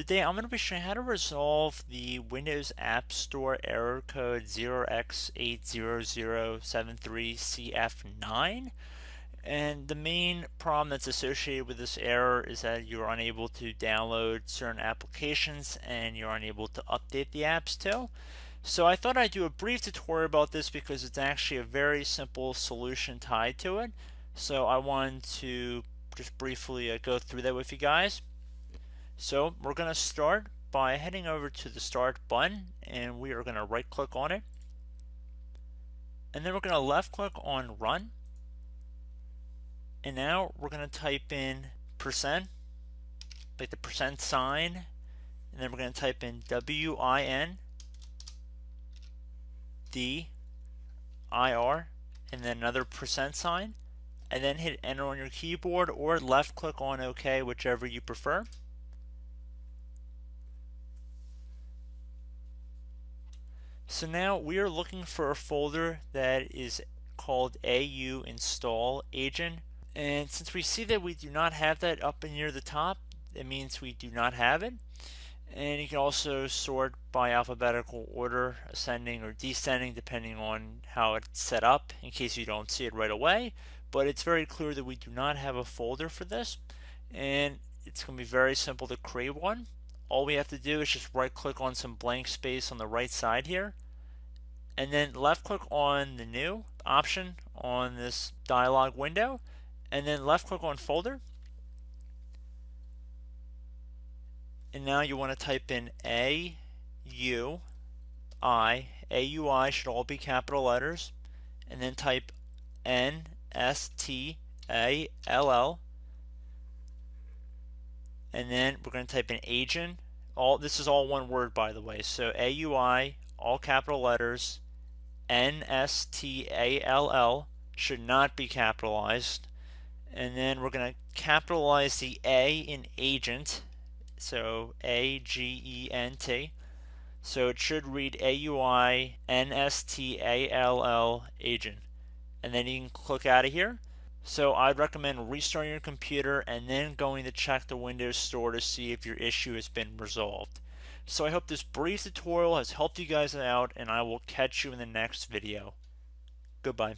Today I'm going to be showing how to resolve the Windows App Store error code 0x80073CF9. And the main problem that's associated with this error is that you're unable to download certain applications and you're unable to update the apps too. So I thought I'd do a brief tutorial about this because it's actually a very simple solution tied to it. So I wanted to just briefly go through that with you guys. So we're going to start by heading over to the Start button, and we are going to right click on it, and then we're going to left click on Run, and now we're going to type in %, like the $sign, and then we're going to type in WINDIR, and then another $sign, and then hit enter on your keyboard or left click on OK, whichever you prefer. So now we are looking for a folder that is called AU install agent, and since we see that we do not have that up near the top, it means we do not have it. And you can also sort by alphabetical order, ascending or descending, depending on how it's set up, in case you don't see it right away. But it's very clear that we do not have a folder for this, and it's going to be very simple to create one. All we have to do is just right click on some blank space on the right side here, and then left click on the new option on this dialog window, and then left click on folder, and now you want to type in AUI. AUI should all be capital letters, and then type NSTALL, and then we're going to type in agent. This is all one word, by the way. So AUI, all capital letters, NSTALL should not be capitalized, and then we're going to capitalize the A in agent, so AGENT, so it should read AUI NSTALL agent, and then you can click out of here. So I'd recommend restarting your computer and then going to check the Windows Store to see if your issue has been resolved. So I hope this brief tutorial has helped you guys out, and I will catch you in the next video. Goodbye.